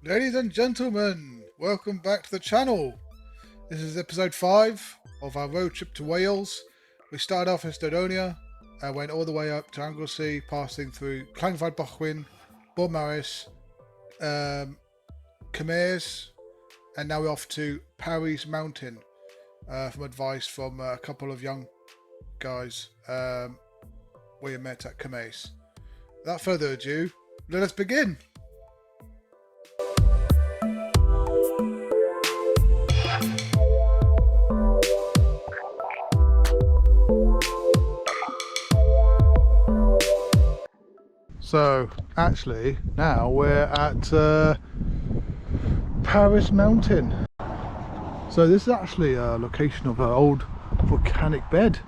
Ladies and gentlemen, welcome back to the channel. This is episode 5 of our road trip to Wales. We started off in Snowdonia and went all the way up to Anglesey, passing through Bochwyn, Beaumaris, Camers, and now we're off to Parys Mine from advice from a couple of young guys we met at Camers. Without further ado, let us begin. So actually now we're at Parys Mine. So this is actually a location of an old volcanic bed.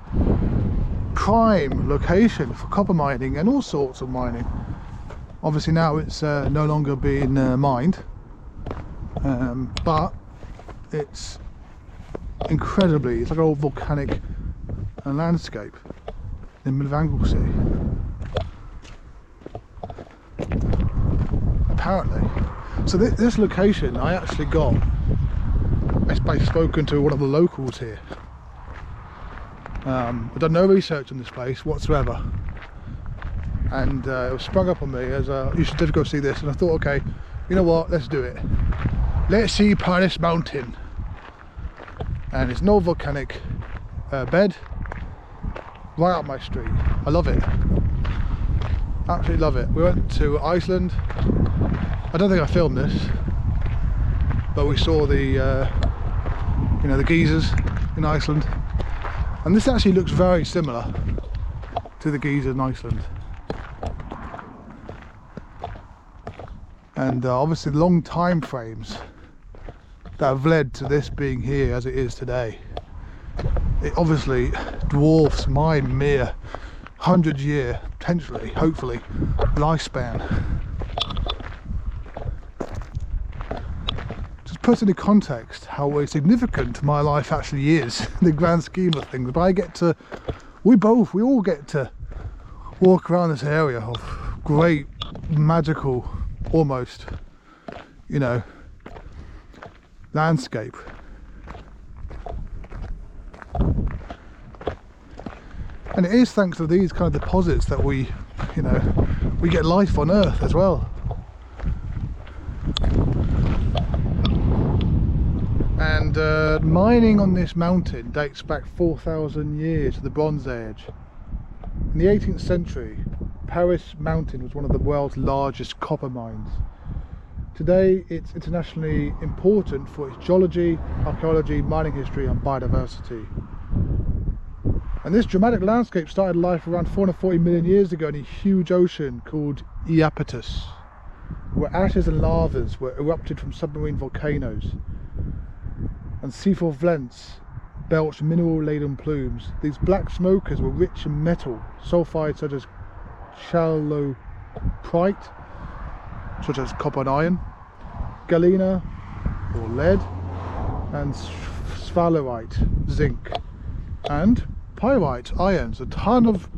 Prime location for copper mining and all sorts of mining. Obviously now it's no longer being mined, but it's incredibly, it's like an old volcanic landscape in the middle of Anglesey. Apparently. So this location I actually got by spoken to one of the locals here. I've done no research on this place whatsoever, and it was sprung up on me as you should go see this, and I thought, okay, you know what, let's do it. Let's see Parys Mine. And it's an old volcanic bed right up my street. I love it, absolutely love it. We went to Iceland. I don't think I filmed this, but we saw the the geysers in Iceland, and this actually looks very similar to the geysers in Iceland. And obviously the long time frames that have led to this being here as it is today, it obviously dwarfs my mere 100-year, potentially, hopefully, lifespan. Put into context how significant my life actually is in the grand scheme of things. But we all get to walk around this area of great, magical, almost, landscape. And it is thanks to these kind of deposits that we get life on Earth as well. And mining on this mountain dates back 4,000 years to the Bronze Age. In the 18th century, Parys Mine was one of the world's largest copper mines. Today, it's internationally important for its geology, archaeology, mining history and biodiversity. And this dramatic landscape started life around 440 million years ago in a huge ocean called Iapetus, where ashes and lavas were erupted from submarine volcanoes. And seafloor vents belched mineral-laden plumes. These black smokers were rich in metal, sulfides such as chalcopyrite, such as copper and iron, galena or lead, and sphalerite, zinc, and pyrite, irons. A ton of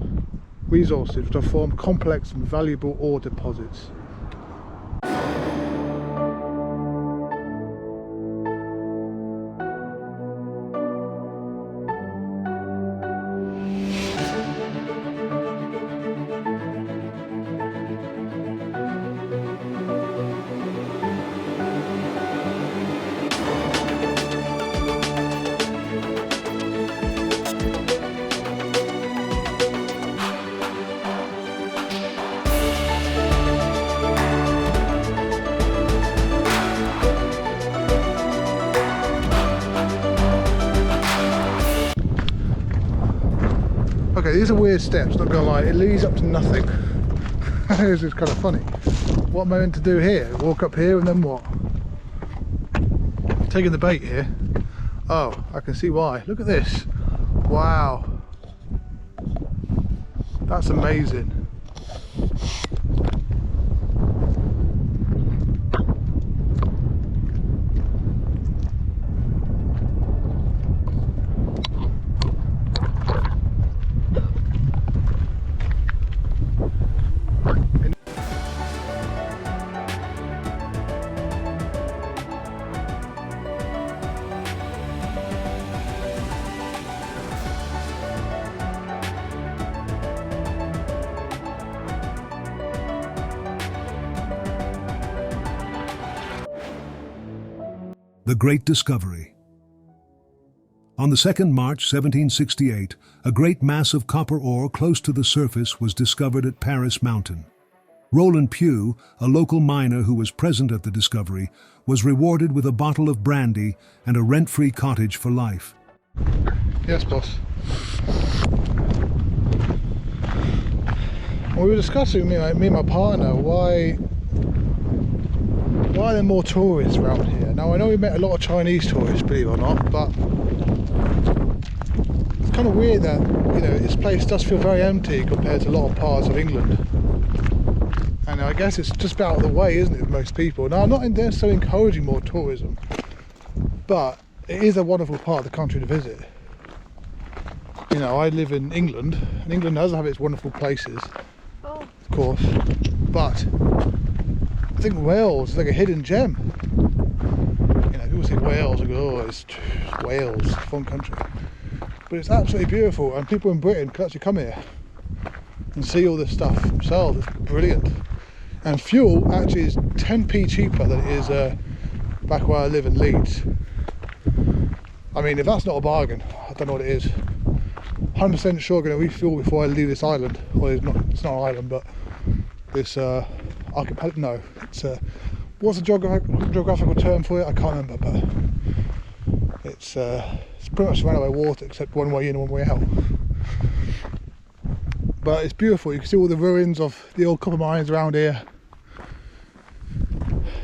resources which have formed complex and valuable ore deposits. Okay, these are weird steps, not gonna lie, it leads up to nothing. This is kind of funny. What am I meant to do here? Walk up here and then what? Taking the bait here. Oh, I can see why. Look at this. Wow. That's amazing. The Great Discovery. On the 2nd March 1768, a great mass of copper ore close to the surface was discovered at Parys Mountain. Roland Pugh, a local miner who was present at the discovery, was rewarded with a bottle of brandy and a rent-free cottage for life. Yes, boss. We were discussing, me and my partner, why are there more tourists around here? Now, I know we met a lot of Chinese tourists, believe it or not, but it's kind of weird that, you know, this place does feel very empty compared to a lot of parts of England. And I guess it's just about the way, isn't it, for most people? Now, I'm not necessarily encouraging more tourism, but it is a wonderful part of the country to visit. You know, I live in England, and England does have its wonderful places, of course, but I think Wales is like a hidden gem. You know, people say Wales, I go, oh, it's Wales, it's a fun country. But it's absolutely beautiful, and people in Britain can actually come here and see all this stuff themselves. It's brilliant. And fuel actually is 10p cheaper than it is back where I live in Leeds. I mean, if that's not a bargain, I don't know what it is. 100% sure going to refuel before I leave this island. Well, it's not an island, but this archipelago. No, it's what's the geographical term for it? I can't remember, but it's pretty much surrounded by water, except one way in and one way out. But it's beautiful. You can see all the ruins of the old copper mines around here.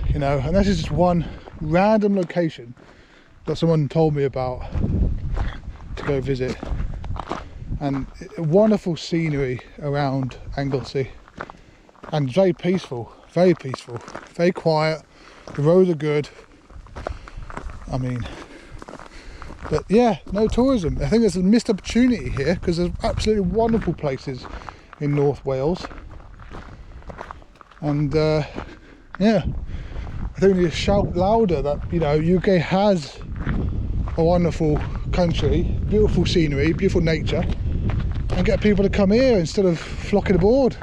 You know, and this is just one random location that someone told me about to go visit. And wonderful scenery around Anglesey, and very peaceful, very quiet. The roads are good. I mean, but yeah, no tourism. I think there's a missed opportunity here because there's absolutely wonderful places in North Wales, and yeah, I think we need to shout louder that, you know, UK has a wonderful country, beautiful scenery, beautiful nature, and get people to come here instead of flocking aboard.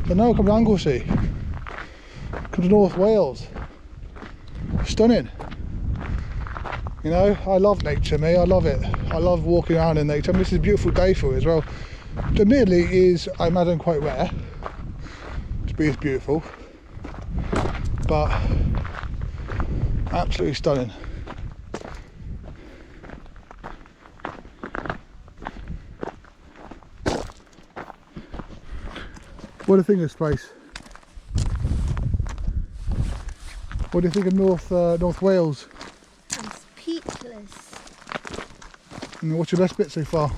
But no, come to Anglesey, come to North Wales. Stunning. You know, I love nature, me. I love it. I love walking around in nature. I mean, this is a beautiful day for it as well. Admittedly, it is, I imagine, quite rare to be as beautiful, but absolutely stunning. What do you think of this place? What do you think of North Wales? I'm speechless. And what's your best bit so far?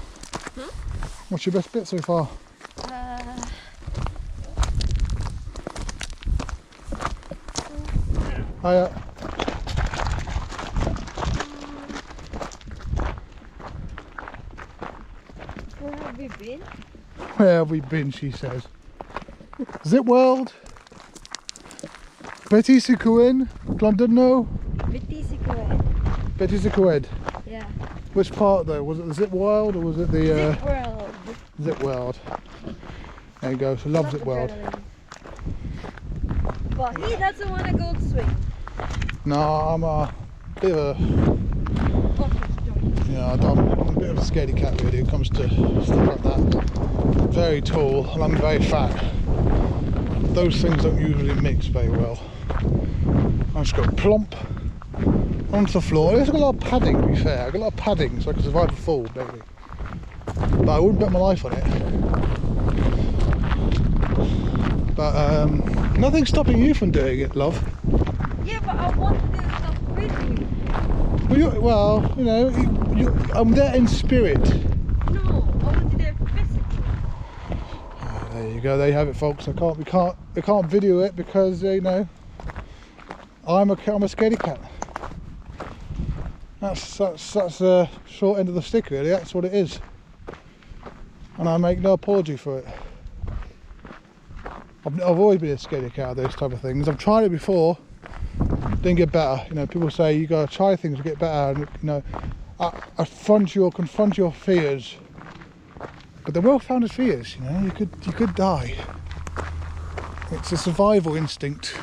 What's your best bit so far? Hiya. Where have we been? Where have we been, she says. Zip World, Betty Sicoen, Llandudno. Betty Sicoen. Yeah. Which part though? Was it the Zip World or was it the Zip World. Zip World. There you go. So love Zip World. But he doesn't want to go swing. No, I'm a bit of a I'm a bit of a scaredy cat really when it comes to stuff like that. I'm very tall and I'm very fat. Those things don't usually mix very well. I just go plump onto the floor. I've got a lot of padding, to be fair. I've got a lot of padding so I can survive the fall, maybe. But I wouldn't bet my life on it. But nothing's stopping you from doing it, love. Yeah, but I want to stop breathing. Well, you know, I'm there in spirit. No, I want to there physically. Oh, there you go. There you have it, folks. We can't video it because you know I'm a scaredy cat. That's the short end of the stick, really. That's what it is, and I make no apology for it. I've always been a scaredy cat, those type of things. I've tried it before, didn't get better. You know, people say you gotta try things to get better, and you know, confront your fears. But they're well-founded fears. You know, you could die. It's a survival instinct.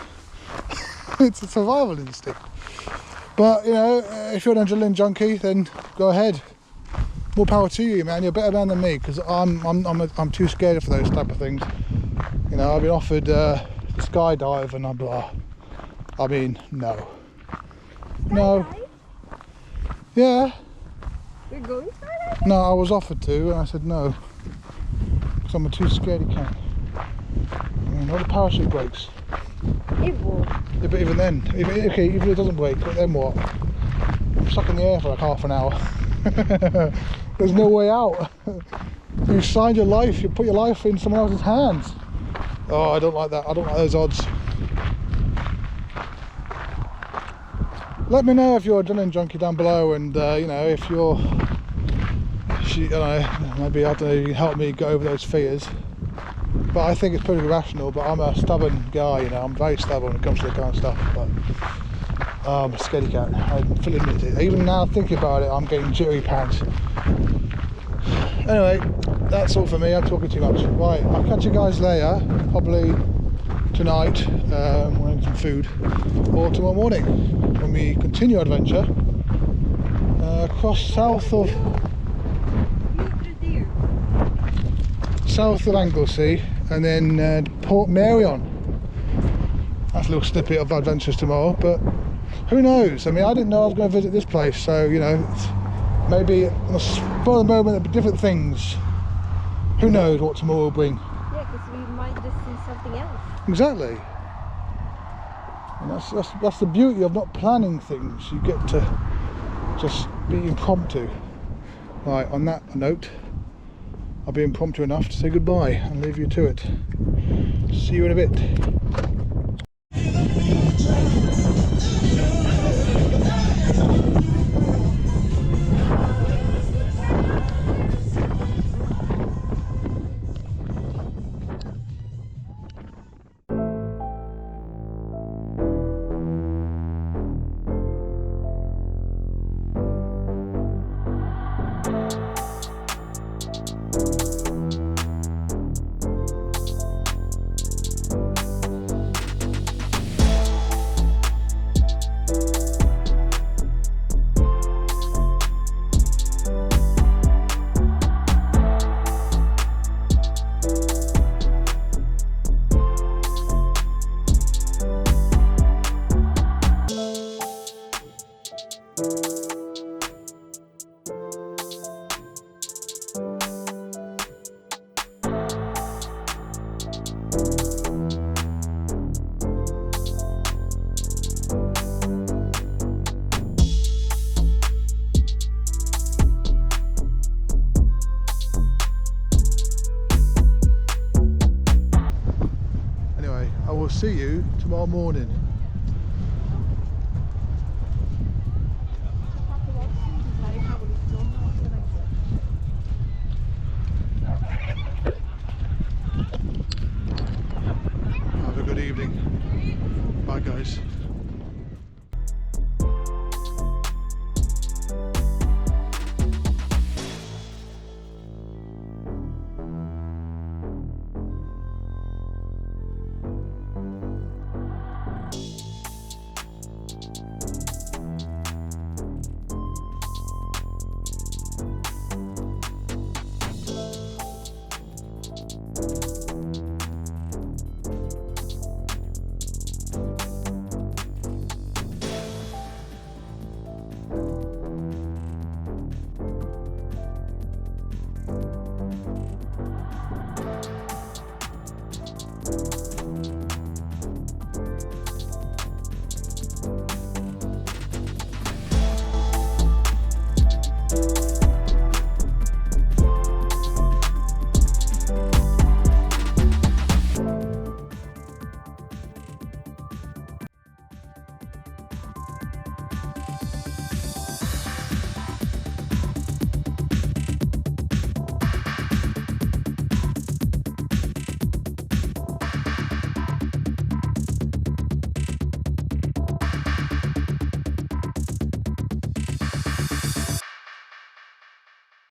It's a survival instinct. But you know, if you're an adrenaline junkie, then go ahead. More power to you, man. You're a better man than me, because I'm too scared for those type of things. You know, I've been offered to skydive, and I'm like, I mean, no. No. Yeah. You're going skydiving? No, I was offered to, and I said no. Because I'm a too scaredy cat. I mean, what the parachute breaks? It will. Yeah, but even then, even if it doesn't break, then what? I'm stuck in the air for like half an hour. There's no way out. You signed your life, you put your life in someone else's hands. Oh, I don't like that. I don't like those odds. Let me know if you're a adrenaline junkie down below, and you know, if you're, I don't know, maybe I don't know, you can help me get over those fears. But I think it's pretty rational. But I'm a stubborn guy, you know. I'm very stubborn when it comes to that kind of stuff. But I'm a scaredy cat. I fully admit it. Even now, thinking about it, I'm getting jittery pants. Anyway, that's all for me. I'm talking too much. Right, I'll catch you guys later. Probably tonight, when I get some food, or tomorrow morning when we continue our adventure across south of Anglesey, and then Port Marion. That's a little snippet of our adventures tomorrow, but who knows? I mean, I didn't know I was going to visit this place, so you know, maybe on the spur of the moment there'll be different things. Who knows what tomorrow will bring? Yeah, because we might just see something else. Exactly. And that's the beauty of not planning things. You get to just be impromptu. Right, on that note, I'll be impromptu enough to say goodbye and leave you to it. See you in a bit. I will see you tomorrow morning. Have a good evening. Bye guys.